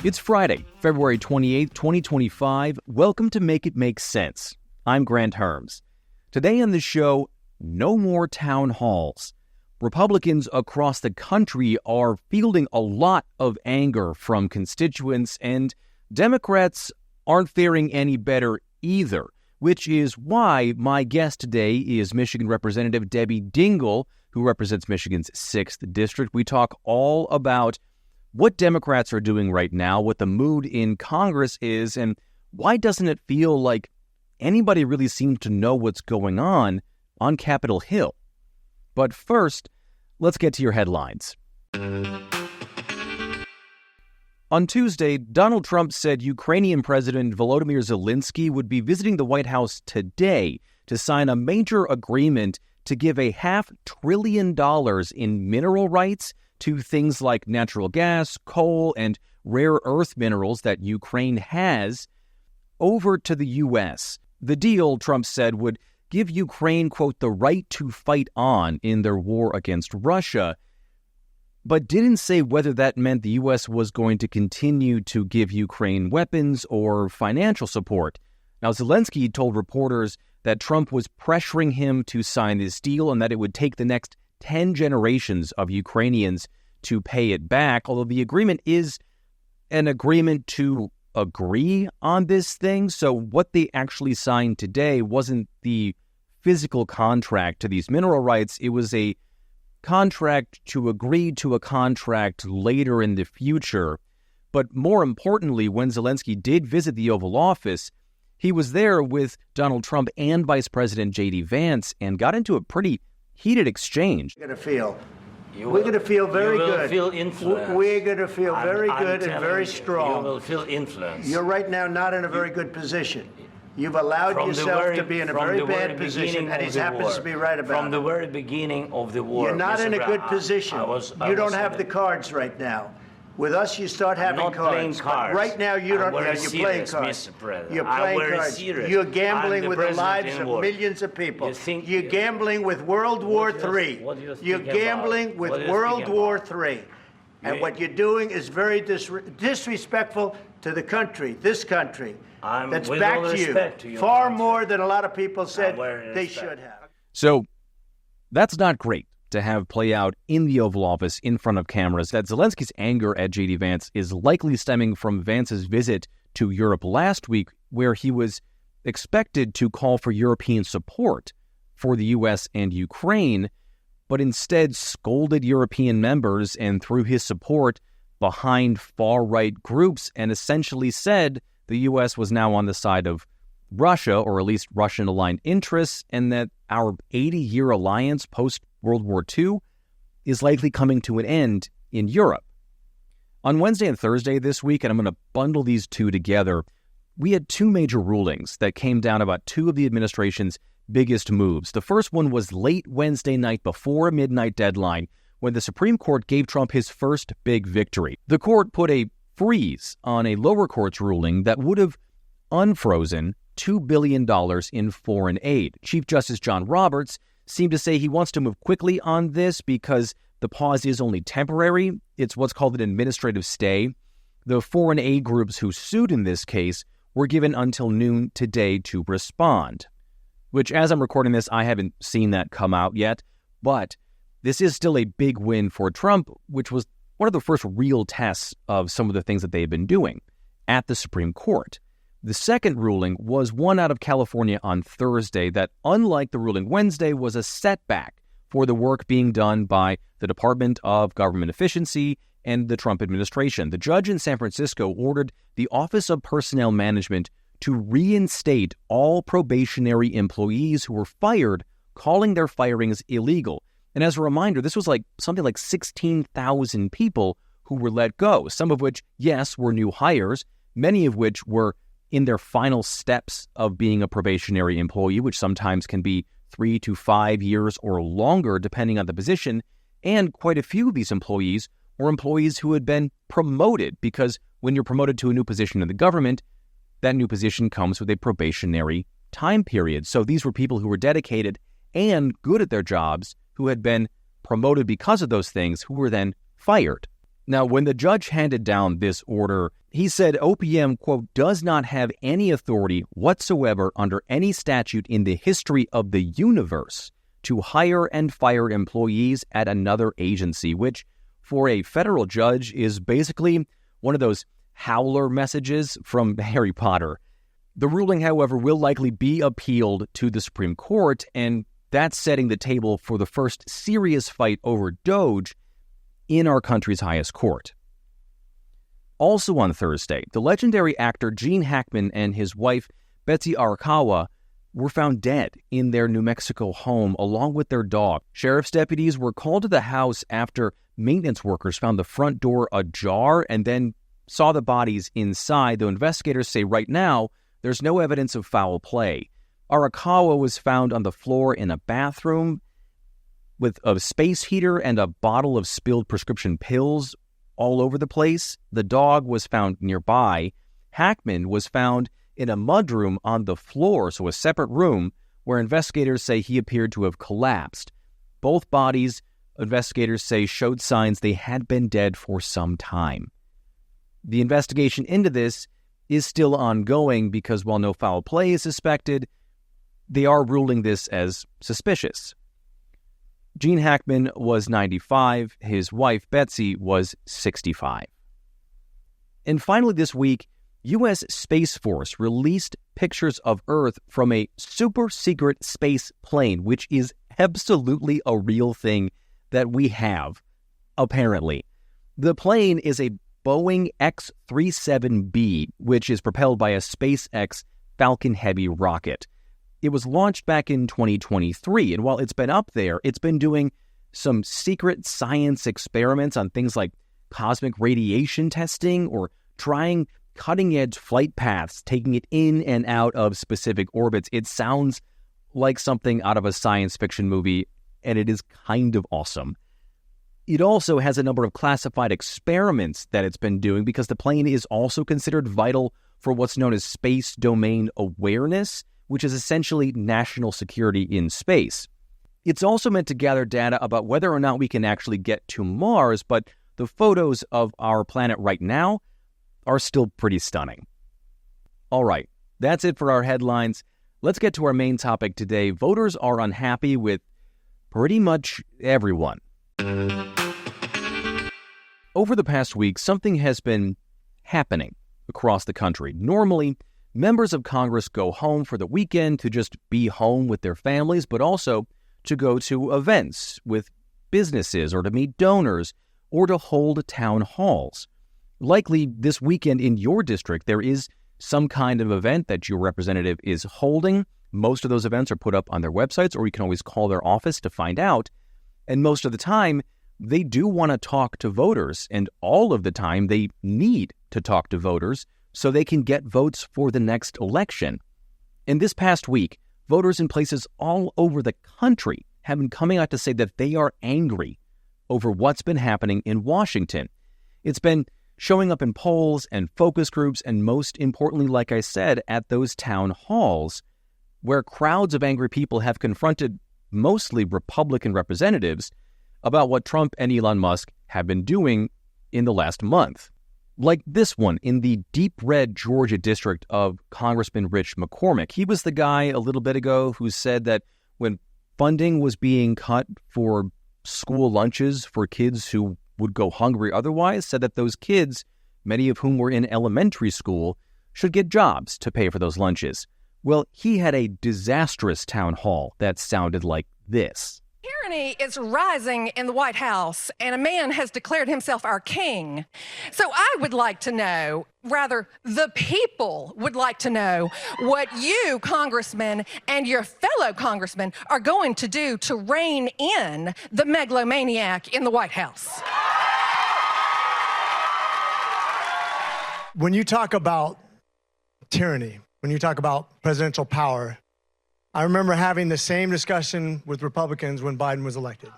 It's Friday, February 28th, 2025. Welcome to Make It Make Sense. I'm Granthermes. Today on the show, no more town halls. Republicans across the country are fielding a lot of anger from constituents, and Democrats aren't faring any better either, which is why my guest today is Michigan Representative Debbie Dingell, who represents Michigan's 6th District. We talk all about what Democrats are doing right now, what the mood in Congress is, and why doesn't it feel like anybody really seems to know what's going on Capitol Hill. But first, let's get to your headlines. On Tuesday, Donald Trump said Ukrainian President Volodymyr Zelensky would be visiting the White House today to sign a major agreement to give $500 billion in mineral rights to things like natural gas, coal, and rare earth minerals that Ukraine has over to the U.S. The deal, Trump said, would give Ukraine, quote, the right to fight on in their war against Russia, but didn't say whether that meant the U.S. was going to continue to give Ukraine weapons or financial support. Now, Zelensky told reporters that Trump was pressuring him to sign this deal and that it would take the next 10 generations of Ukrainians to pay it back, although the agreement is an agreement to agree on this thing. So what they actually signed today wasn't the physical contract to these mineral rights. It was a contract to agree to a contract later in the future. But more importantly, when Zelensky did visit the Oval Office, he was there with Donald Trump and Vice President J.D. Vance and got into a pretty heated exchange. We're going to feel very good. Feel influenced. We're going to feel very good and very strong. You will feel influenced. You're right now not in a very good position. You've allowed yourself to be in a very bad position, and he happens to be right about it. From the very beginning of the war. You're not in a good position. You don't have the cards right now. With us, you start having cards. But right now, you don't. You're playing cards. You're playing cards. You're gambling with the lives of millions of people. You're gambling with World War III. You're gambling with World War III. And what you're doing is very disrespectful to the country, this country, that's back to you, far more than a lot of people said they should have. So that's not great to have play out in the Oval Office in front of cameras. That Zelensky's anger at J.D. Vance is likely stemming from Vance's visit to Europe last week, where he was expected to call for European support for the U.S. and Ukraine, but instead scolded European members and threw his support behind far-right groups and essentially said the U.S. was now on the side of Russia, or at least Russian-aligned interests, and that our 80-year alliance post-World War II is likely coming to an end in Europe. On Wednesday and Thursday this week, and I'm going to bundle these two together, we had two major rulings that came down about two of the administration's biggest moves. The first one was late Wednesday night before a midnight deadline when the Supreme Court gave Trump his first big victory. The court put a freeze on a lower court's ruling that would have unfrozen $2 billion in foreign aid. Chief Justice John Roberts seemed to say he wants to move quickly on this because the pause is only temporary. It's what's called an administrative stay. The foreign aid groups who sued in this case were given until noon today to respond, which, as I'm recording this, I haven't seen that come out yet. But this is still a big win for Trump, which was one of the first real tests of some of the things that they've been doing at the Supreme Court. The second ruling was one out of California on Thursday that, unlike the ruling Wednesday, was a setback for the work being done by the Department of Government Efficiency and the Trump administration. The judge in San Francisco ordered the Office of Personnel Management to reinstate all probationary employees who were fired, calling their firings illegal. And as a reminder, this was something like 16,000 people who were let go, some of which, yes, were new hires, many of which were in their final steps of being a probationary employee, which sometimes can be 3 to 5 years or longer, depending on the position. And quite a few of these employees were employees who had been promoted, because when you're promoted to a new position in the government, that new position comes with a probationary time period. So these were people who were dedicated and good at their jobs, who had been promoted because of those things, who were then fired. Now, when the judge handed down this order, he said OPM, quote, does not have any authority whatsoever under any statute in the history of the universe to hire and fire employees at another agency, which for a federal judge is basically one of those howler messages from Harry Potter. The ruling, however, will likely be appealed to the Supreme Court, and that's setting the table for the first serious fight over Doge in our country's highest court. Also on Thursday, the legendary actor Gene Hackman and his wife Betsy Arakawa were found dead in their New Mexico home along with their dog. Sheriff's deputies were called to the house after maintenance workers found the front door ajar and then saw the bodies inside, though investigators say right now there's no evidence of foul play. Arakawa was found on the floor in a bathroom with a space heater and a bottle of spilled prescription pills all over the place. The dog was found nearby. Hackman was found in a mudroom on the floor, so a separate room, where investigators say he appeared to have collapsed. Both bodies, investigators say, showed signs they had been dead for some time. The investigation into this is still ongoing because while no foul play is suspected, they are ruling this as suspicious. Gene Hackman was 95. His wife, Betsy, was 65. And finally this week, U.S. Space Force released pictures of Earth from a super-secret space plane, which is absolutely a real thing that we have, apparently. The plane is a Boeing X-37B, which is propelled by a SpaceX Falcon Heavy rocket. It was launched back in 2023, and while it's been up there, it's been doing some secret science experiments on things like cosmic radiation testing or trying cutting-edge flight paths, taking it in and out of specific orbits. It sounds like something out of a science fiction movie, and it is kind of awesome. It also has a number of classified experiments that it's been doing because the plane is also considered vital for what's known as space domain awareness, which is essentially national security in space. It's also meant to gather data about whether or not we can actually get to Mars, but the photos of our planet right now are still pretty stunning. All right, that's it for our headlines. Let's get to our main topic today. Voters are unhappy with pretty much everyone. Over the past week, something has been happening across the country. Normally, members of Congress go home for the weekend to just be home with their families, but also to go to events with businesses or to meet donors or to hold town halls. Likely this weekend in your district, there is some kind of event that your representative is holding. Most of those events are put up on their websites, or you can always call their office to find out. And most of the time, they do want to talk to voters, and all of the time they need to talk to voters so they can get votes for the next election. And this past week, voters in places all over the country have been coming out to say that they are angry over what's been happening in Washington. It's been showing up in polls and focus groups, and most importantly, like I said, at those town halls, where crowds of angry people have confronted mostly Republican representatives about what Trump and Elon Musk have been doing in the last month. Like this one in the deep red Georgia district of Congressman Rich McCormick. He was the guy a little bit ago who said that when funding was being cut for school lunches for kids who would go hungry otherwise, said that those kids, many of whom were in elementary school, should get jobs to pay for those lunches. Well, he had a disastrous town hall that sounded like this. Tyranny is rising in the White House, and a man has declared himself our king. So I would like to know, rather, the people would like to know what you, congressmen, and your fellow congressmen are going to do to rein in the megalomaniac in the White House. When you talk about tyranny, when you talk about presidential power, I remember having the same discussion with Republicans when Biden was elected.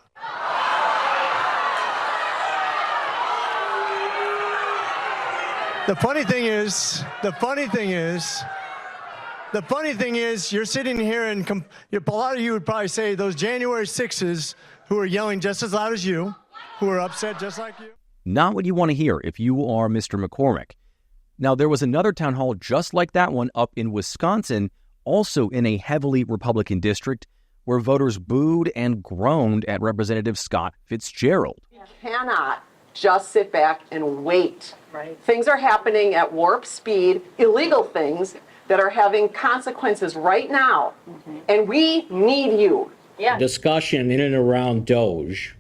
The funny thing is, you're sitting here and a lot of you would probably say those January 6s who are yelling just as loud as you, who are upset just like you. Not what you want to hear if you are Mr. McCormick. Now, there was another town hall just like that one up in Wisconsin, also in a heavily Republican district, where voters booed and groaned at Representative Scott Fitzgerald. You cannot just sit back and wait. Right. Things are happening at warp speed, illegal things that are having consequences right now, and we need you. Yeah. Discussion in and around DOGE,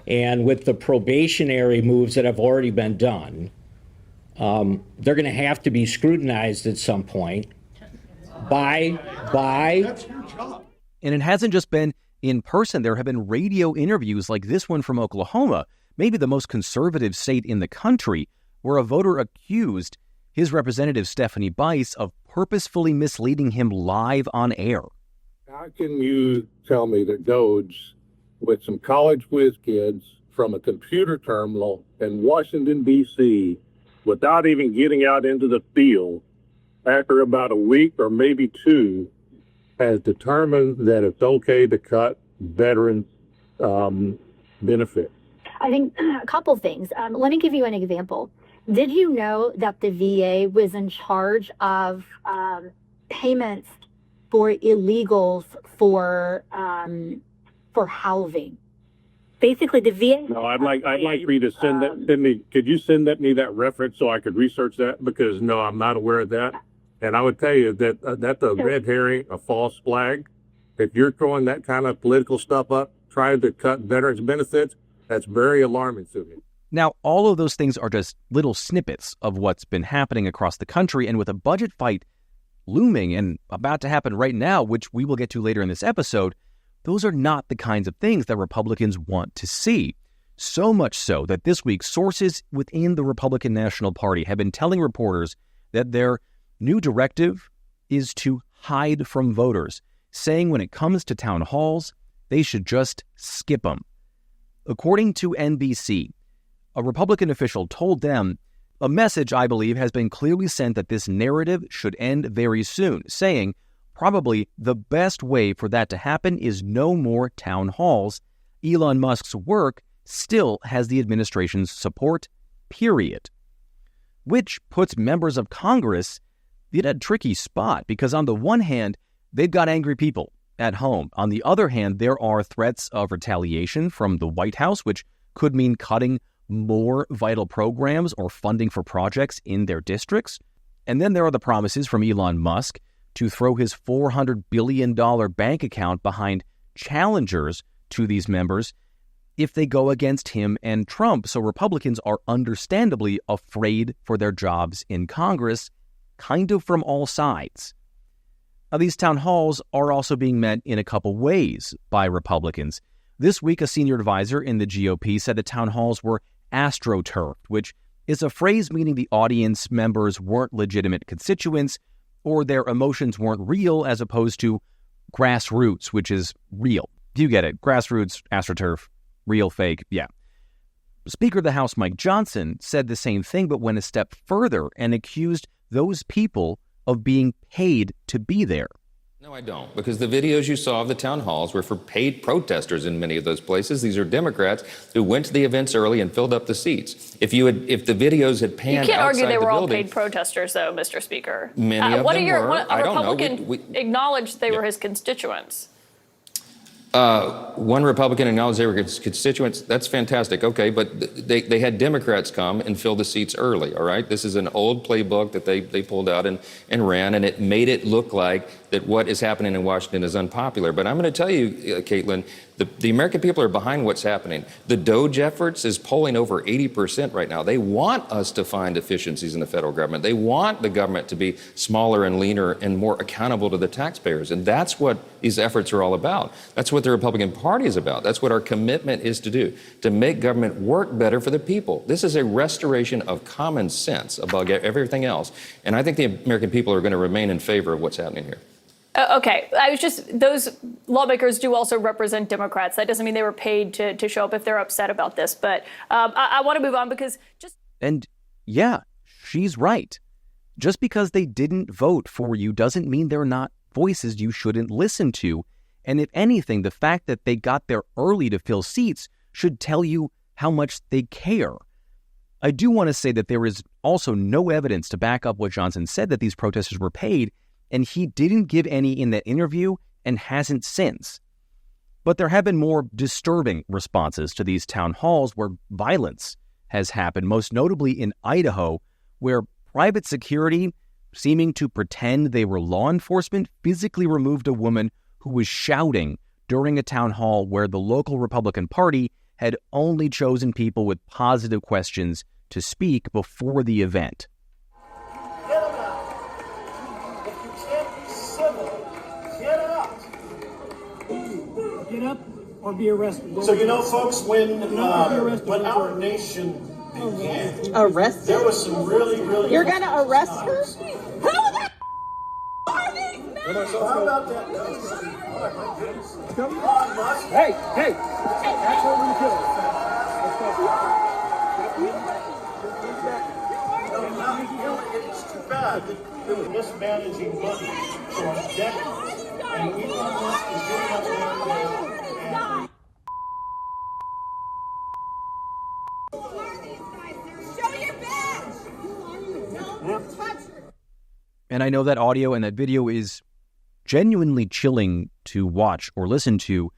and with the probationary moves that have already been done, they're going to have to be scrutinized at some point by. That's your job. And it hasn't just been in person. There have been radio interviews like this one from Oklahoma, maybe the most conservative state in the country, where a voter accused his representative, Stephanie Bice, of purposefully misleading him live on air. How can you tell me that DOGE, with some college whiz kids from a computer terminal in Washington, D.C., without even getting out into the field, after about a week or maybe two, has determined that it's okay to cut veteran benefit? I think a couple things. Let me give you an example. Did you know that the VA was in charge of payments for illegals for housing? Basically, the VA. No, I'd like for you to send that to me. Could you send me that reference so I could research that? Because no, I'm not aware of that. And I would tell you that that's a red herring, a false flag. If you're throwing that kind of political stuff up, trying to cut veterans' benefits, that's very alarming to me. Now, all of those things are just little snippets of what's been happening across the country, and with a budget fight looming and about to happen right now, which we will get to later in this episode, those are not the kinds of things that Republicans want to see. So much so that this week, sources within the Republican National Party have been telling reporters that their new directive is to hide from voters, saying when it comes to town halls, they should just skip them. According to NBC, a Republican official told them a message, I believe, has been clearly sent that this narrative should end very soon, saying probably the best way for that to happen is no more town halls. Elon Musk's work still has the administration's support, period. Which puts members of Congress in a tricky spot, because on the one hand, they've got angry people at home. On the other hand, there are threats of retaliation from the White House, which could mean cutting more vital programs or funding for projects in their districts. And then there are the promises from Elon Musk to throw his $400 billion bank account behind challengers to these members if they go against him and Trump. So Republicans are understandably afraid for their jobs in Congress, kind of from all sides. Now, these town halls are also being met in a couple ways by Republicans. This week, a senior advisor in the GOP said the town halls were astroturfed, which is a phrase meaning the audience members weren't legitimate constituents or their emotions weren't real, as opposed to grassroots, which is real. Do you get it? Grassroots, astroturf, real, fake, yeah. Speaker of the House Mike Johnson said the same thing, but went a step further and accused those people of being paid to be there. No, I don't, because the videos you saw of the town halls were for paid protesters in many of those places. These are Democrats who went to the events early and filled up the seats. If the videos had panned outside the building... You can't argue they were all paid protesters, though, Mr. Speaker. Many of them were. A Republican acknowledged they were his constituents. One Republican acknowledged they were his constituents. That's fantastic. Okay, but they had Democrats come and fill the seats early, all right? This is an old playbook that they pulled out and ran, and it made it look like that what is happening in Washington is unpopular. But I'm going to tell you, Caitlin, the American people are behind what's happening. The DOGE efforts is polling over 80% right now. They want us to find efficiencies in the federal government. They want the government to be smaller and leaner and more accountable to the taxpayers. And that's what these efforts are all about. That's what the Republican Party is about. That's what our commitment is to do, to make government work better for the people. This is a restoration of common sense above everything else. And I think the American people are going to remain in favor of what's happening here. Okay, those lawmakers do also represent Democrats. That doesn't mean they were paid to show up if they're upset about this. But I want to move on because just... And yeah, she's right. Just because they didn't vote for you doesn't mean they're not voices you shouldn't listen to. And if anything, the fact that they got there early to fill seats should tell you how much they care. I do want to say that there is also no evidence to back up what Johnson said that these protesters were paid, and he didn't give any in that interview and hasn't since. But there have been more disturbing responses to these town halls where violence has happened, most notably in Idaho, where private security, seeming to pretend they were law enforcement, physically removed a woman who was shouting during a town hall where the local Republican Party had only chosen people with positive questions to speak before the event. Get them out. If you can't be civil, get out. Get up or be arrested. So, you know, folks, when our nation began, Arrested? there was some really You're going to arrest her? Who the are these men? How about that? Oh, my goodness. Come on, Musk. Hey! That's what we do. Let's go. It's too bad that you're mismanaging money for a decade. And Elon Musk is getting up there and show your badge. Don't touch her. And I know that audio and that video is genuinely chilling to watch or listen to.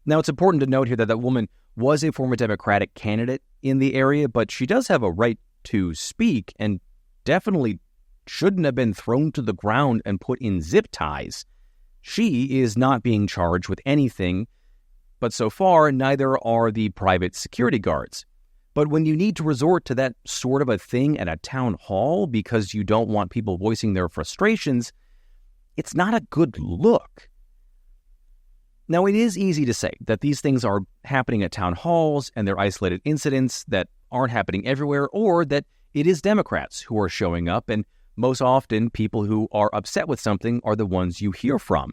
Now, it's important to note here that that woman was a former Democratic candidate in the area, but she does have a right to speak and definitely shouldn't have been thrown to the ground and put in zip ties. She is not being charged with anything, but so far, neither are the private security guards. But when you need to resort to that sort of a thing at a town hall because you don't want people voicing their frustrations, it's not a good look. Now, it is easy to say that these things are happening at town halls and they're isolated incidents that aren't happening everywhere, or that it is Democrats who are showing up, and most often people who are upset with something are the ones you hear from.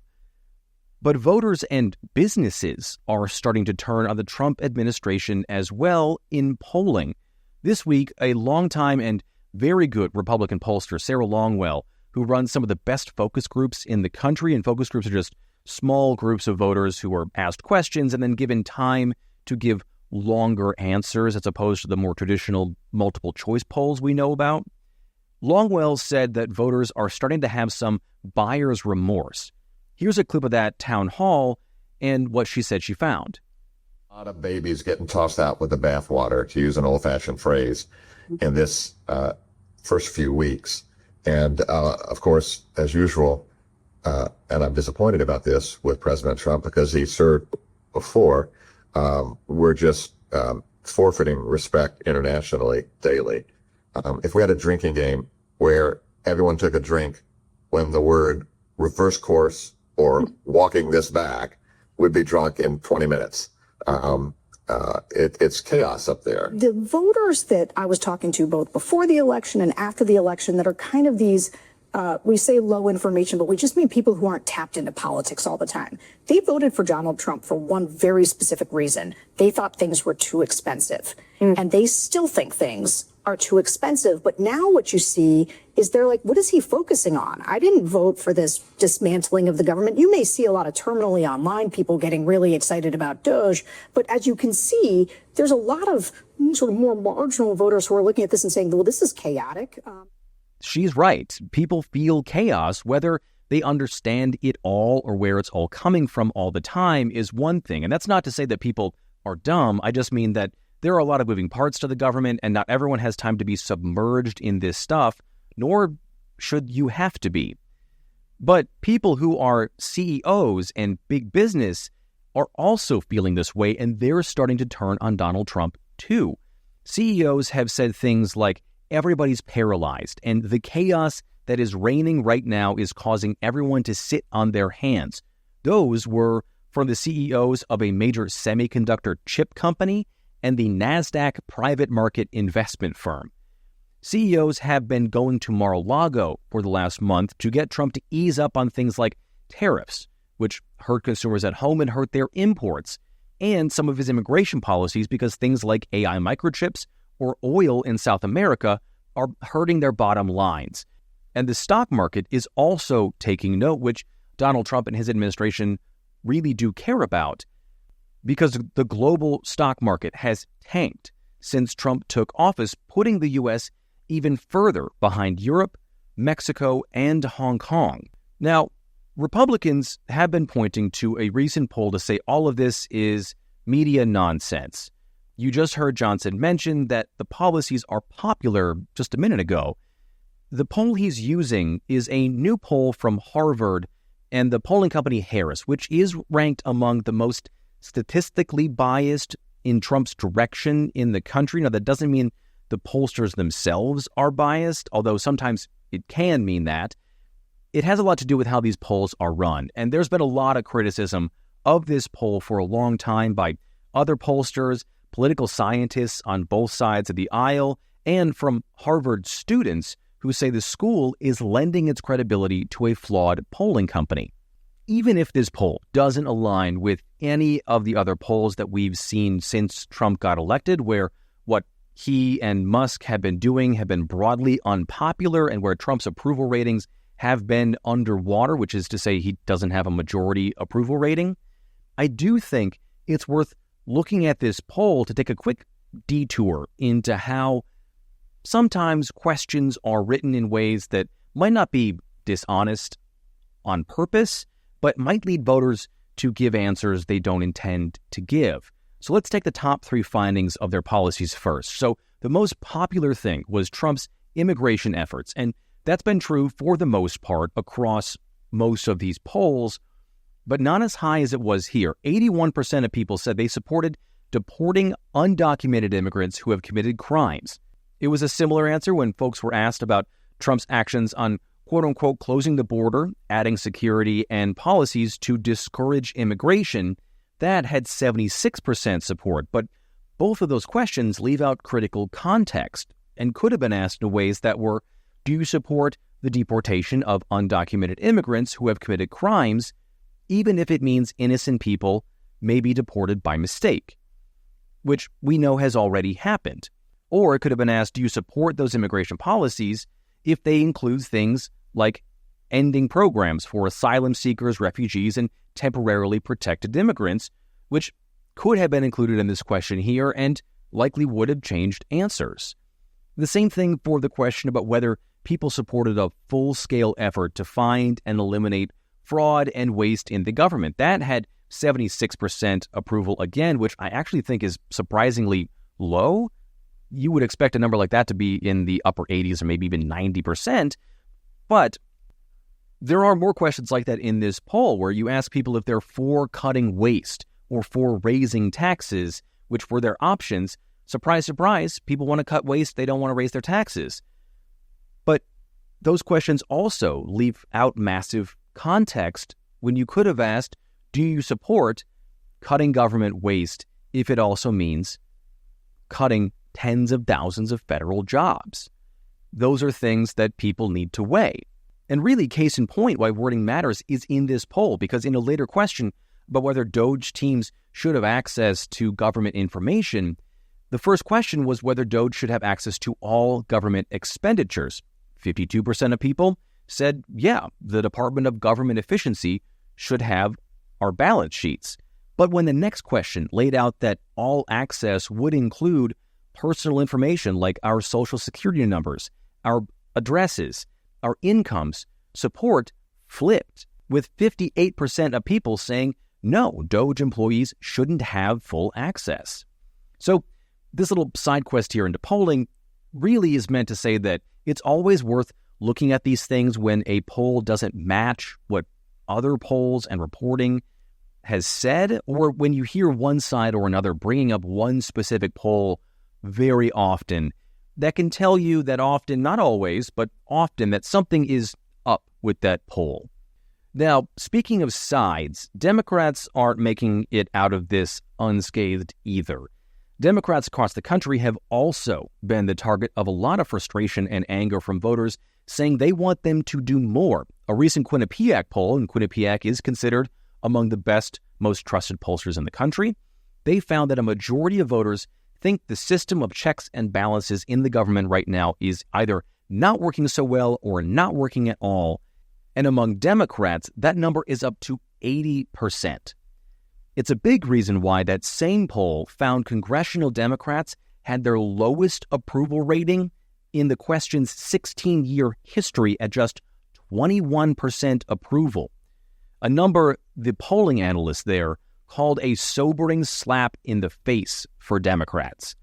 But voters and businesses are starting to turn on the Trump administration as well in polling. This week, a longtime and very good Republican pollster, Sarah Longwell, who runs some of the best focus groups in the country, and focus groups are just small groups of voters who are asked questions and then given time to give longer answers as opposed to the more traditional multiple choice polls we know about. Longwell said that voters are starting to have some buyer's remorse. Here's a clip of that town hall and what she said she found. A lot of babies getting tossed out with the bathwater, to use an old-fashioned phrase, in this first few weeks. And of course, as usual, and I'm disappointed about this with President Trump because he served before, we're just forfeiting respect internationally daily. If we had a drinking game where everyone took a drink when the word reverse course or walking this back would be drunk in 20 minutes. It's chaos up there. The voters that I was talking to both before the election and after the election that are kind of these, we say low information, but we just mean people who aren't tapped into politics all the time. They voted for Donald Trump for one very specific reason. They thought things were too expensive. And they still think things are too expensive. But now what you see is they're like, what is he focusing on? I didn't vote for this dismantling of the government. You may see a lot of terminally online people getting really excited about Doge. But as you can see, there's a lot of sort of more marginal voters who are looking at this and saying, well, this is chaotic. She's right. People feel chaos, whether they understand it all or where it's all coming from all the time is one thing. And that's not to say that people are dumb. I just mean that there are a lot of moving parts to the government, and not everyone has time to be submerged in this stuff, nor should you have to be. But people who are CEOs and big business are also feeling this way, and they're starting to turn on Donald Trump too. CEOs have said things like, everybody's paralyzed, and the chaos that is reigning right now is causing everyone to sit on their hands. Those were from the CEOs of a major semiconductor chip company and the NASDAQ private market investment firm. CEOs have been going to Mar-a-Lago for the last month to get Trump to ease up on things like tariffs, which hurt consumers at home and hurt their imports, and some of his immigration policies because things like AI microchips or oil in South America are hurting their bottom lines. And the stock market is also taking note, which Donald Trump and his administration really do care about, because the global stock market has tanked since Trump took office, putting the U.S. even further behind Europe, Mexico, and Hong Kong. Now, Republicans have been pointing to a recent poll to say all of this is media nonsense. You just heard Johnson mention that the policies are popular just a minute ago. The poll he's using is a new poll from Harvard and the polling company Harris, which is ranked among the most statistically biased in Trump's direction in the country. Now, that doesn't mean the pollsters themselves are biased, although sometimes it can mean that. It has a lot to do with how these polls are run. And there's been a lot of criticism of this poll for a long time by other pollsters, political scientists on both sides of the aisle, and from Harvard students who say the school is lending its credibility to a flawed polling company. Even if this poll doesn't align with any of the other polls that we've seen since Trump got elected, where what he and Musk have been doing have been broadly unpopular and where Trump's approval ratings have been underwater, which is to say he doesn't have a majority approval rating, I do think it's worth looking at this poll to take a quick detour into how sometimes questions are written in ways that might not be dishonest on purpose, but might lead voters to give answers they don't intend to give. So let's take the top 3 findings of their policies first. So the most popular thing was Trump's immigration efforts, and that's been true for the most part across most of these polls, but not as high as it was here. 81% of people said they supported deporting undocumented immigrants who have committed crimes. It was a similar answer when folks were asked about Trump's actions on quote-unquote closing the border, adding security and policies to discourage immigration. That had 76% support, but both of those questions leave out critical context and could have been asked in ways that were, do you support the deportation of undocumented immigrants who have committed crimes, even if it means innocent people may be deported by mistake, which we know has already happened? Or it could have been asked, do you support those immigration policies if they include things like ending programs for asylum seekers, refugees, and temporarily protected immigrants, which could have been included in this question here and likely would have changed answers. The same thing for the question about whether people supported a full-scale effort to find and eliminate fraud and waste in the government. That had 76% approval again, which I actually think is surprisingly low. You would expect a number like that to be in the upper 80s or maybe even 90%. But there are more questions like that in this poll where you ask people if they're for cutting waste or for raising taxes, which were their options. Surprise, surprise, people want to cut waste, they don't want to raise their taxes. But those questions also leave out massive context when you could have asked, do you support cutting government waste if it also means cutting tens of thousands of federal jobs? Those are things that people need to weigh. And really, case in point, why wording matters is in this poll, because in a later question about whether DOJ teams should have access to government information, the first question was whether DOJ should have access to all government expenditures. 52% of people said, yeah, the Department of Government Efficiency should have our balance sheets. But when the next question laid out that all access would include personal information like our social security numbers, our addresses, our incomes, support flipped, with 58% of people saying, no, DOJ employees shouldn't have full access. So this little side quest here into polling really is meant to say that it's always worth looking at these things when a poll doesn't match what other polls and reporting has said, or when you hear one side or another bringing up one specific poll very often. That can tell you that often, not always, but often, that something is up with that poll. Now, speaking of sides, Democrats aren't making it out of this unscathed either. Democrats across the country have also been the target of a lot of frustration and anger from voters saying they want them to do more. A recent Quinnipiac poll, and Quinnipiac is considered among the best, most trusted pollsters in the country, they found that a majority of voters think the system of checks and balances in the government right now is either not working so well or not working at all. And among Democrats, that number is up to 80%. It's a big reason why that same poll found congressional Democrats had their lowest approval rating in the question's 16-year history at just 21% approval, a number the polling analysts there called a sobering slap in the face for Democrats.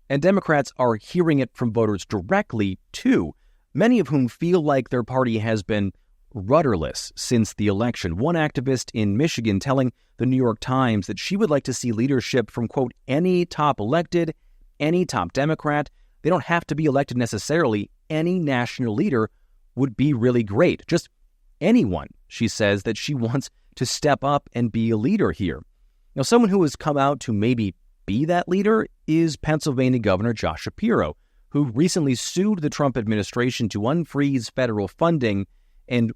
And Democrats are hearing it from voters directly, too, many of whom feel like their party has been rudderless since the election. One activist in Michigan telling the New York Times that she would like to see leadership from, quote, any top elected, any top Democrat. They don't have to be elected necessarily. Any national leader would be really great. Just anyone, she says, that she wants to step up and be a leader here. Now, someone who has come out to maybe be that leader is Pennsylvania Governor Josh Shapiro, who recently sued the Trump administration to unfreeze federal funding and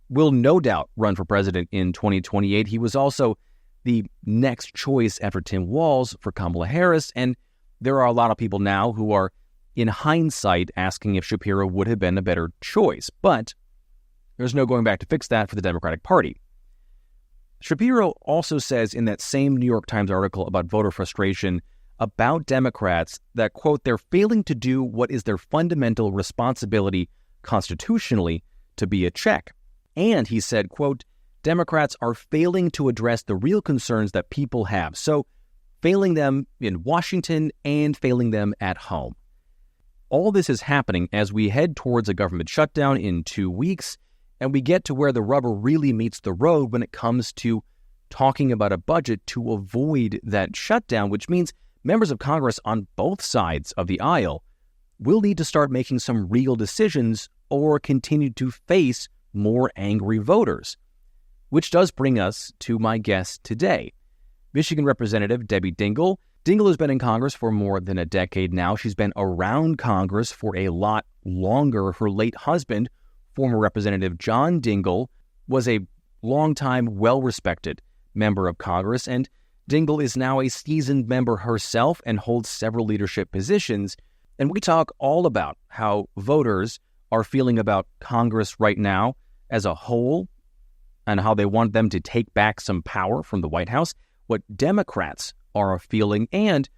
will no doubt run for president in 2028. He was also the next choice after Tim Walz for Kamala Harris, and there are a lot of people now who are, in hindsight, asking if Shapiro would have been a better choice. But there's no going back to fix that for the Democratic Party. Shapiro also says in that same New York Times article about voter frustration about Democrats that, quote, they're failing to do what is their fundamental responsibility constitutionally to be a check. And he said, quote, Democrats are failing to address the real concerns that people have. So failing them in Washington and failing them at home. All this is happening as we head towards a government shutdown in 2 weeks, and we get to where the rubber really meets the road when it comes to talking about a budget to avoid that shutdown, which means members of Congress on both sides of the aisle will need to start making some real decisions or continue to face more angry voters. Which does bring us to my guest today, Michigan Representative Debbie Dingell. Dingell has been in Congress for more than a decade now. She's been around Congress for a lot longer. Her late husband, former Representative John Dingell, was a longtime, well-respected member of Congress, and Dingell is now a seasoned member herself and holds several leadership positions. And we talk all about how voters are feeling about Congress right now as a whole and how they want them to take back some power from the White House, what Democrats are feeling, and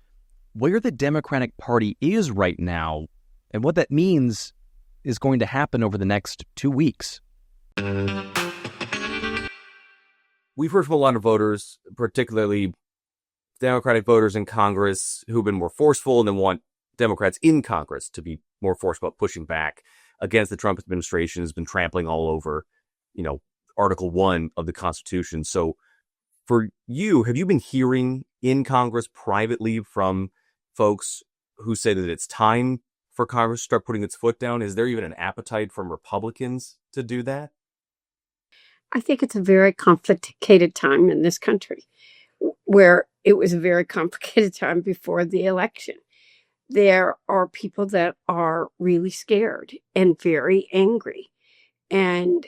where the Democratic Party is right now and what that means is going to happen over the next 2 weeks. We've heard from a lot of voters, particularly Democratic voters in Congress, who've been more forceful and then want Democrats in Congress to be more forceful about pushing back against the Trump administration has been trampling all over, Article 1 of the Constitution. So for you, have you been hearing in Congress privately from folks who say that it's time for Congress to start putting its foot down? Is there even an appetite from Republicans to do that? I think it's a very complicated time in this country, where it was a very complicated time before the election. There are people that are really scared and very angry. And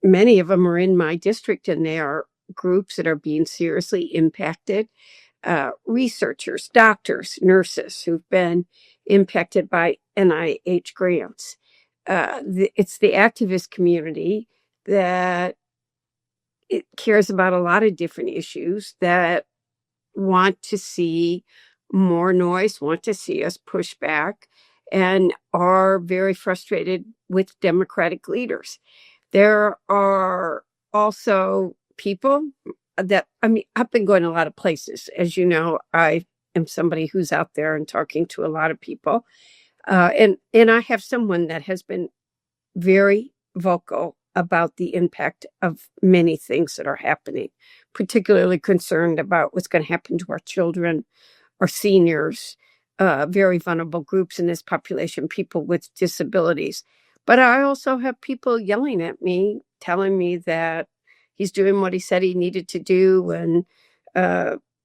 many of them are in my district, and they are groups that are being seriously impacted. Researchers, doctors, nurses who've been impacted by NIH grants. It's the activist community that it cares about a lot of different issues, that want to see more noise, want to see us push back, and are very frustrated with Democratic leaders. There are also people that, I've been going a lot of places. As you know, I am somebody who's out there and talking to a lot of people. And I have someone that has been very vocal about the impact of many things that are happening, particularly concerned about what's going to happen to our children, our seniors, very vulnerable groups in this population, people with disabilities. But I also have people yelling at me, telling me that he's doing what he said he needed to do. And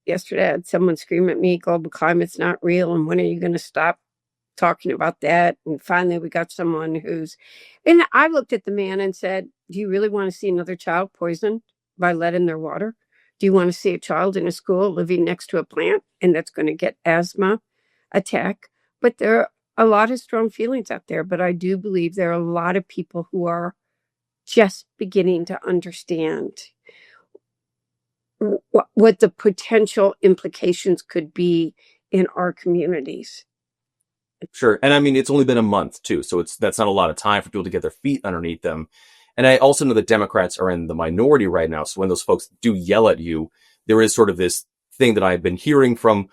yesterday I had someone scream at me, global climate's not real, and when are you going to stop talking about that? And finally we got someone and I looked at the man and said, do you really want to see another child poisoned by lead in their water? Do you want to see a child in a school living next to a plant and that's going to get asthma attack? But there are a lot of strong feelings out there, but I do believe there are a lot of people who are just beginning to understand what the potential implications could be in our communities. Sure. And I mean, it's only been a month too. So that's not a lot of time for people to get their feet underneath them. And I also know that Democrats are in the minority right now. So when those folks do yell at you, there is sort of this thing that I've been hearing from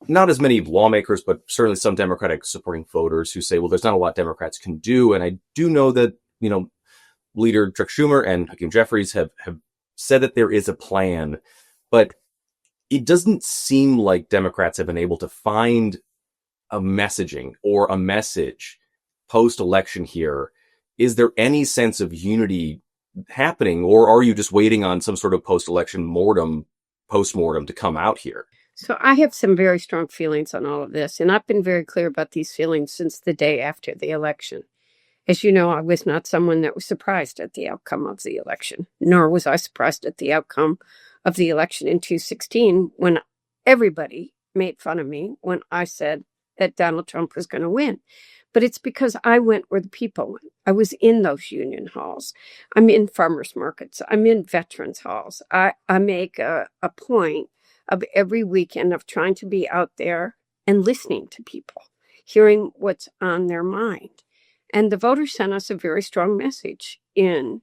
not as many lawmakers, but certainly some Democratic supporting voters who say, well, there's not a lot Democrats can do. And I do know that, Leader Chuck Schumer and Hakeem Jeffries have said that there is a plan, but it doesn't seem like Democrats have been able to find a messaging or a message post-election here. Is there any sense of unity happening, or are you just waiting on some sort of post-election postmortem to come out here? So I have some very strong feelings on all of this, and I've been very clear about these feelings since the day after the election. As you know, I was not someone that was surprised at the outcome of the election, nor was I surprised at the outcome of the election in 2016 when everybody made fun of me when I said that Donald Trump was going to win. But it's because I went where the people went. I was in those union halls. I'm in farmers markets. I'm in veterans halls. I make a point of every weekend of trying to be out there and listening to people, hearing what's on their mind. And the voters sent us a very strong message in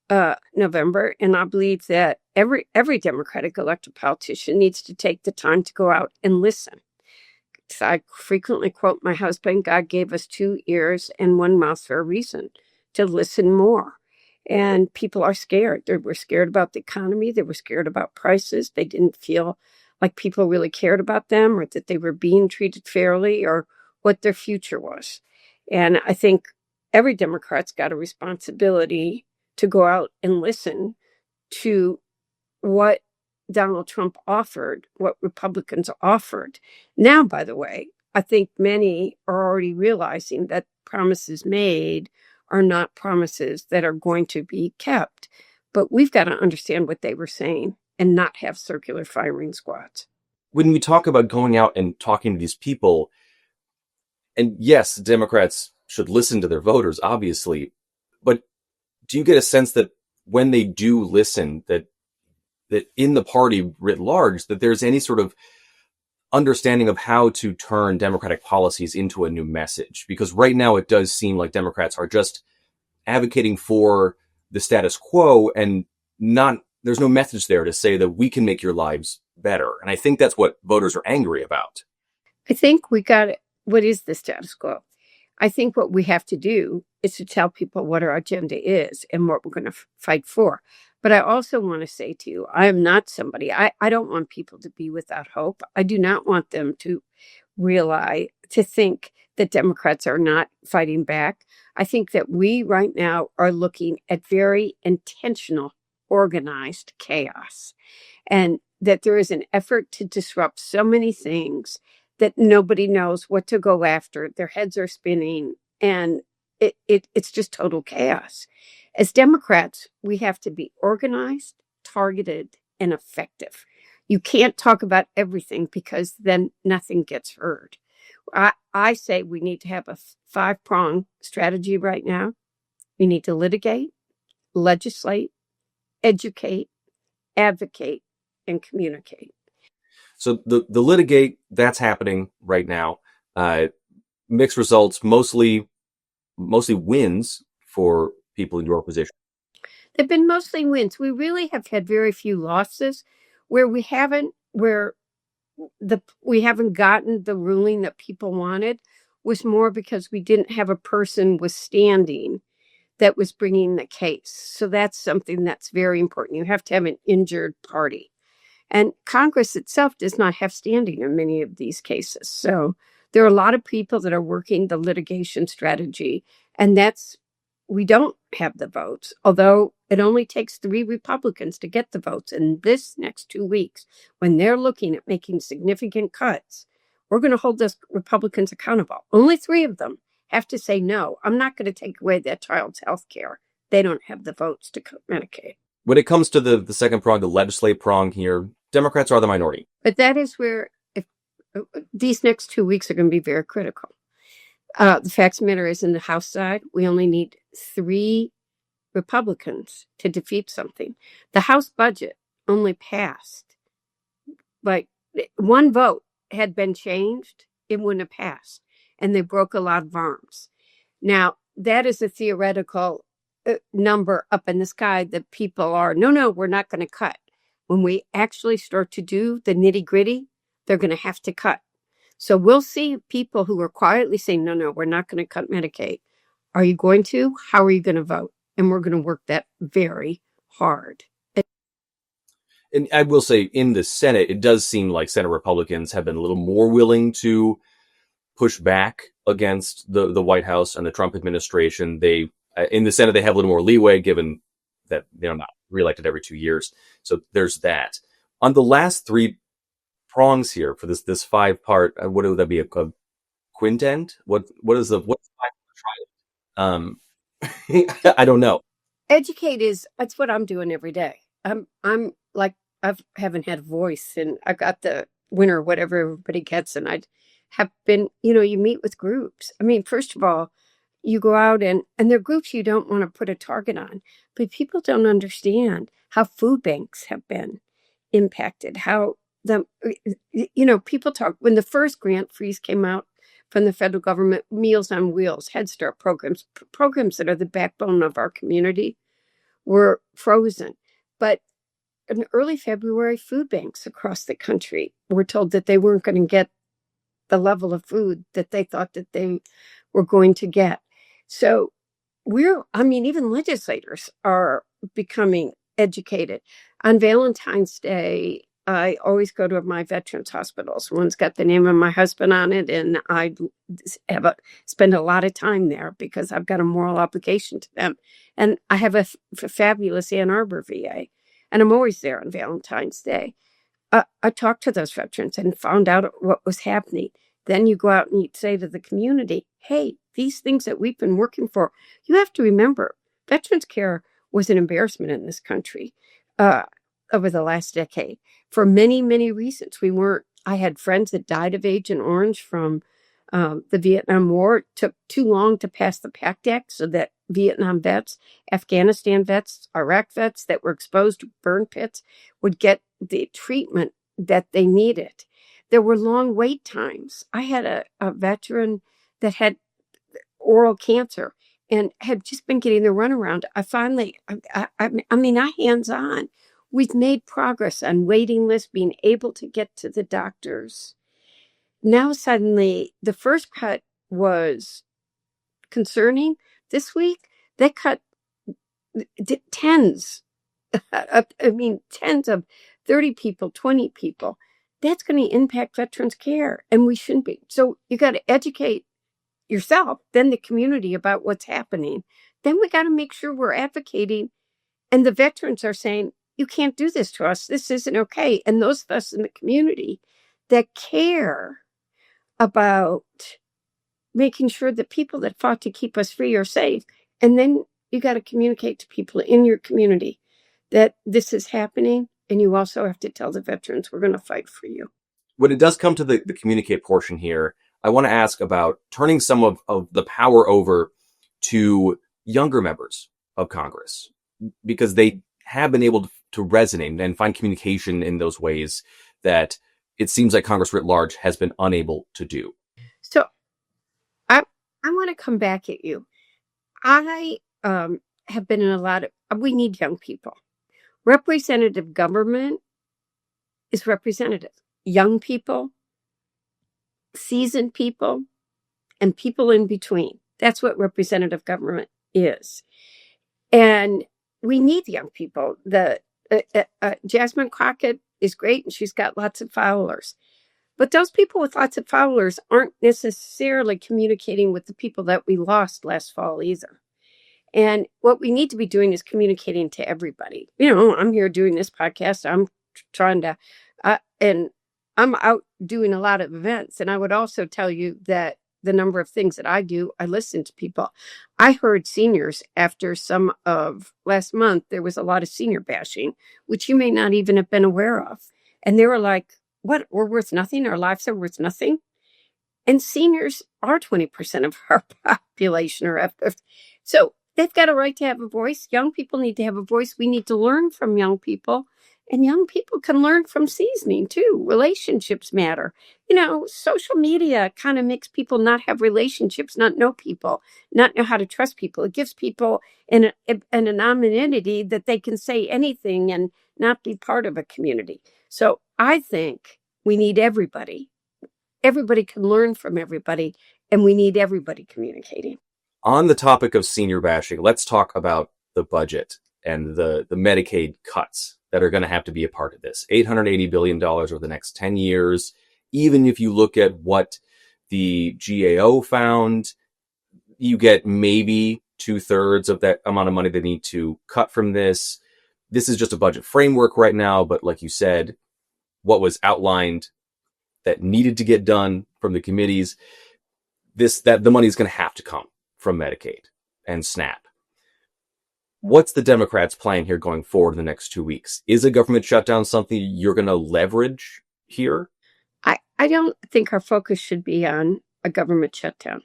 November. And I believe that every Democratic elected politician needs to take the time to go out and listen. So I frequently quote my husband, God gave us 2 ears and 1 mouth for a reason, to listen more. And people are scared. They were scared about the economy. They were scared about prices. They didn't feel like people really cared about them, or that they were being treated fairly, or what their future was. And I think every Democrat's got a responsibility to go out and listen to what Donald Trump offered, what Republicans offered. Now, by the way, I think many are already realizing that promises made are not promises that are going to be kept. But we've got to understand what they were saying and not have circular firing squads. When we talk about going out and talking to these people, and yes, Democrats should listen to their voters, obviously, but do you get a sense that when they do listen, that in the party writ large, that there's any sort of understanding of how to turn Democratic policies into a new message? Because right now it does seem like Democrats are just advocating for the status quo, and there's no message there to say that we can make your lives better. And I think that's what voters are angry about. I think what is the status quo? I think what we have to do is to tell people what our agenda is and what we're going to fight for. But I also want to say to you, I am not somebody, I don't want people to be without hope. I do not want them to think that Democrats are not fighting back. I think that we right now are looking at very intentional, organized chaos, and that there is an effort to disrupt so many things that nobody knows what to go after. Their heads are spinning, and it's just total chaos. As Democrats, we have to be organized, targeted, and effective. You can't talk about everything because then nothing gets heard. I say we need to have a 5-pronged strategy right now. We need to litigate, legislate, educate, advocate, and communicate. So the litigate, that's happening right now. Mixed results, mostly wins for people in your position. They've been mostly wins. We really have had very few losses where we haven't gotten the ruling that people wanted was more because we didn't have a person withstanding that was bringing the case. So that's something that's very important. You have to have an injured party. And Congress itself does not have standing in many of these cases. So there are a lot of people that are working the litigation strategy, and we don't have the votes, although it only takes 3 Republicans to get the votes. In this next 2 weeks, when they're looking at making significant cuts, we're going to hold those Republicans accountable. Only 3 of them have to say, no, I'm not going to take away that child's health care. They don't have the votes to cut Medicaid. When it comes to the second prong, the legislative prong here, Democrats are the minority. But that is where these next 2 weeks are going to be very critical. The fact of the matter is, in the House side, we only need 3 Republicans to defeat something. The House budget only passed, like one vote had been changed, it wouldn't have passed. And they broke a lot of arms. Now, that is a theoretical number up in the sky that people are, no, we're not going to cut. When we actually start to do the nitty gritty, they're going to have to cut. So we'll see people who are quietly saying, no, we're not going to cut Medicaid. Are you going to? How are you going to vote? And we're going to work that very hard. And I will say, in the Senate, it does seem like Senate Republicans have been a little more willing to push back against the White House and the Trump administration. They, in the Senate, they have a little more leeway, given that they're not reelected every 2 years. So there's that. On the last three prongs here for this 5-part, what would that be, a quintet? What's 5 triad? I don't know. Educate that's what I'm doing every day. I'm like, I haven't had a voice, and I got the winner, whatever everybody gets. And I have been, you meet with groups. I mean, first of all, you go out and there are groups you don't want to put a target on, but people don't understand how food banks have been impacted, how people talk, when the first grant freeze came out from the federal government, Meals on Wheels, Head Start programs that are the backbone of our community, were frozen. But in early February, food banks across the country were told that they weren't going to get the level of food that they thought that they were going to get. So even legislators are becoming educated. On Valentine's Day, I always go to my veterans hospitals. One's got the name of my husband on it, and I spend a lot of time there because I've got a moral obligation to them. And I have a fabulous Ann Arbor VA, and I'm always there on Valentine's Day. I talked to those veterans and found out what was happening. Then you go out and you say to the community, hey, these things that we've been working for, you have to remember, veterans care was an embarrassment in this country over the last decade for many, many reasons. I had friends that died of Agent Orange from the Vietnam War. It took too long to pass the PACT Act so that Vietnam vets, Afghanistan vets, Iraq vets that were exposed to burn pits would get the treatment that they needed. There were long wait times. I had a veteran that had oral cancer and had just been getting the runaround. I hands-on. We've made progress on waiting lists, being able to get to the doctors. Now suddenly, the first cut was concerning. This week, they cut tens of 30 people, 20 people. That's going to impact veterans care, and we shouldn't be. So you got to educate yourself, then the community about what's happening. Then we got to make sure we're advocating, and the veterans are saying, you can't do this to us. This isn't okay. And those of us in the community that care about making sure that people that fought to keep us free are safe. And then you got to communicate to people in your community that this is happening. And you also have to tell the veterans, we're going to fight for you. When it does come to the communicate portion here, I want to ask about turning some of the power over to younger members of Congress, because they have been able to resonate and find communication in those ways that it seems like Congress writ large has been unable to do. So I want to come back at you. I have been in a lot of, we need young people. Representative government is representative. Young people, seasoned people, and people in between. That's what representative government is. And we need young people. Jasmine Crockett is great, and she's got lots of followers. But those people with lots of followers aren't necessarily communicating with the people that we lost last fall either. And what we need to be doing is communicating to everybody. I'm here doing this podcast. I'm trying to, and I'm out doing a lot of events. And I would also tell you that the number of things that I do, I listen to people. I heard seniors after some of last month, there was a lot of senior bashing, which you may not even have been aware of. And they were like, what, we're worth nothing? Our lives are worth nothing? And seniors are 20% of our population. So they've got a right to have a voice. Young people need to have a voice. We need to learn from young people And young people can learn from seasoning too. Relationships matter. Social media kind of makes people not have relationships, not know people, not know how to trust people. It gives people an anonymity that they can say anything and not be part of a community. So I think we need everybody. Everybody can learn from everybody, and we need everybody communicating. On the topic of senior bashing, let's talk about the budget and the Medicaid cuts that are going to have to be a part of this. $880 billion over the next 10 years. Even if you look at what the GAO found, you get maybe 2/3 of that amount of money they need to cut from this. This is just a budget framework right now, but like you said, what was outlined that needed to get done from the committees, that the money is going to have to come from Medicaid and SNAP. What's the Democrats' plan here going forward in the next 2 weeks? Is a government shutdown something you're going to leverage here? I don't think our focus should be on a government shutdown.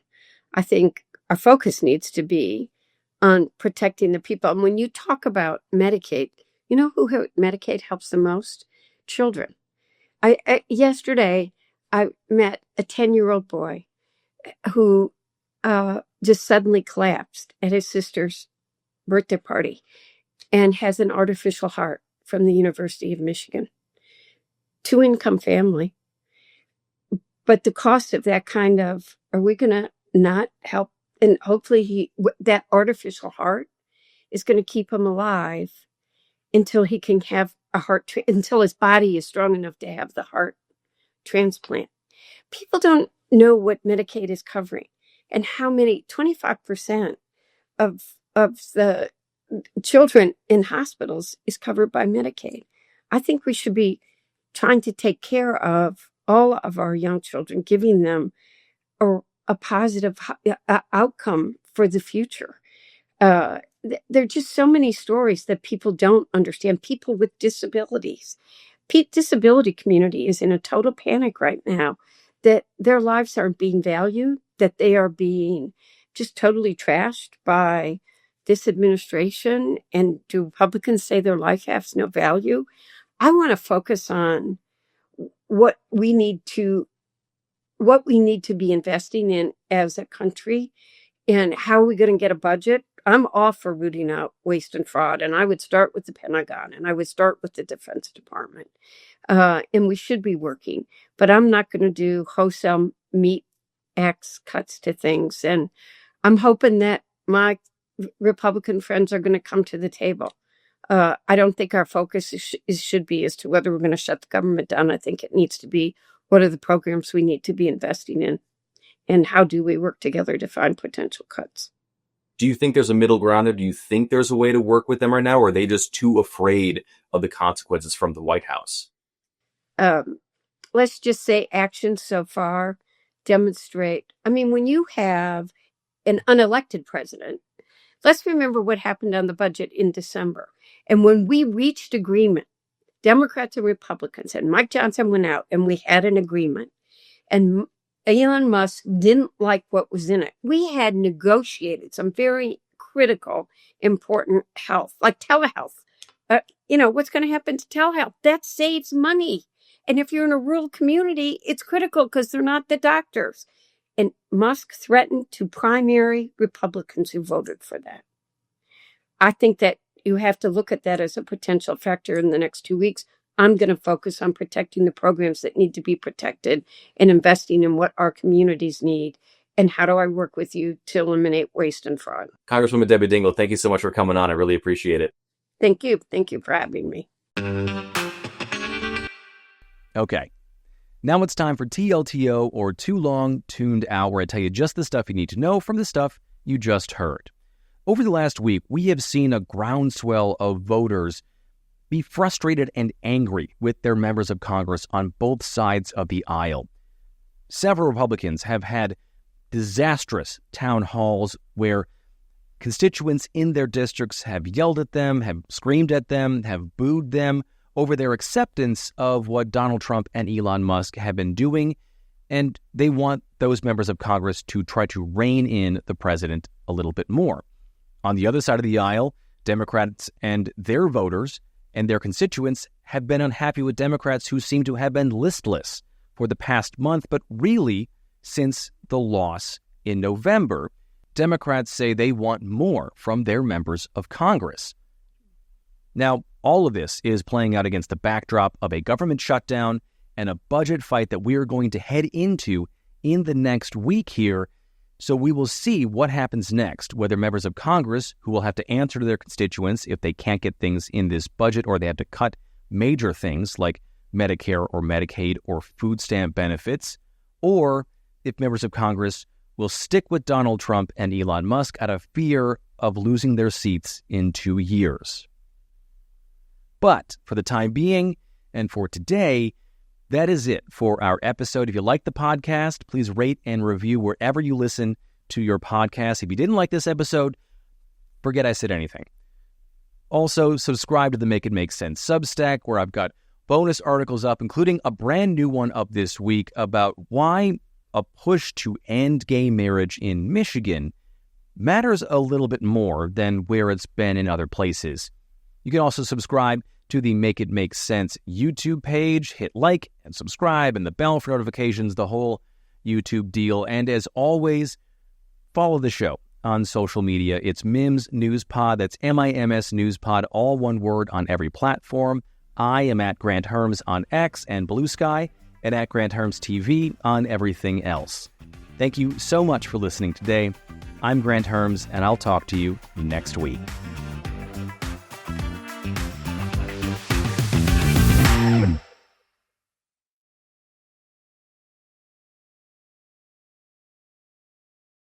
I think our focus needs to be on protecting the people. And when you talk about Medicaid, you know who Medicaid helps the most? Children. Yesterday, I met a 10-year-old boy who just suddenly collapsed at his sister's birthday party and has an artificial heart from the University of Michigan. 2-income family. But the cost of that are we going to not help? And hopefully that artificial heart is going to keep him alive until he can have a heart, until his body is strong enough to have the heart transplant. People don't know what Medicaid is covering and how many, 25% of the children in hospitals is covered by Medicaid. I think we should be trying to take care of all of our young children, giving them a positive outcome for the future. There are just so many stories that people don't understand. People with disabilities. Disability community is in a total panic right now that their lives aren't being valued, that they are being just totally trashed by this administration. And do Republicans say their life has no value? I want to focus on what we need to be investing in as a country, and how are we going to get a budget. I'm all for rooting out waste and fraud, and I would start with the Pentagon, and I would start with the Defense Department, and we should be working. But I'm not going to do wholesale meat axe cuts to things, and I'm hoping that my Republican friends are going to come to the table. I don't think our focus should be as to whether we're going to shut the government down. I think it needs to be, what are the programs we need to be investing in, and how do we work together to find potential cuts? Do you think there's a middle ground, or do you think there's a way to work with them right now, or are they just too afraid of the consequences from the White House? Let's just say actions so far demonstrate. I mean, when you have an unelected president, let's remember what happened on the budget in December. And when we reached agreement, Democrats and Republicans, and Mike Johnson went out and we had an agreement, and Elon Musk didn't like what was in it. We had negotiated some very critical, important health, like telehealth. What's going to happen to telehealth? That saves money. And if you're in a rural community, it's critical because they're not the doctors. And Musk threatened to primary Republicans who voted for that. I think that you have to look at that as a potential factor in the next 2 weeks. I'm going to focus on protecting the programs that need to be protected and investing in what our communities need. And how do I work with you to eliminate waste and fraud? Congresswoman Debbie Dingell, thank you so much for coming on. I really appreciate it. Thank you. Thank you for having me. Okay. Now it's time for TLTO, or Too Long Tuned Out, where I tell you just the stuff you need to know from the stuff you just heard. Over the last week, we have seen a groundswell of voters be frustrated and angry with their members of Congress on both sides of the aisle. Several Republicans have had disastrous town halls where constituents in their districts have yelled at them, have screamed at them, have booed them over their acceptance of what Donald Trump and Elon Musk have been doing, and they want those members of Congress to try to rein in the president a little bit more. On the other side of the aisle, Democrats and their voters and their constituents have been unhappy with Democrats who seem to have been listless for the past month, but really since the loss in November. Democrats say they want more from their members of Congress. Now, all of this is playing out against the backdrop of a government shutdown and a budget fight that we are going to head into in the next week here. So we will see what happens next, whether members of Congress who will have to answer to their constituents if they can't get things in this budget or they have to cut major things like Medicare or Medicaid or food stamp benefits, or if members of Congress will stick with Donald Trump and Elon Musk out of fear of losing their seats in 2 years. But for the time being, and for today, that is it for our episode. If you like the podcast, please rate and review wherever you listen to your podcast. If you didn't like this episode, forget I said anything. Also, subscribe to the Make It Make Sense Substack, where I've got bonus articles up, including a brand new one up this week about why a push to end gay marriage in Michigan matters a little bit more than where it's been in other places. You can also subscribe to the Make It Make Sense YouTube page, hit like and subscribe and the bell for notifications, the whole YouTube deal. And as always, follow the show on social media. It's Mims News Pod. That's MIMS News Pod, all one word on every platform. I am at Granthermes on X and Bluesky, and at Granthermes TV on everything else. Thank you so much for listening today. I'm Granthermes, and I'll talk to you next week.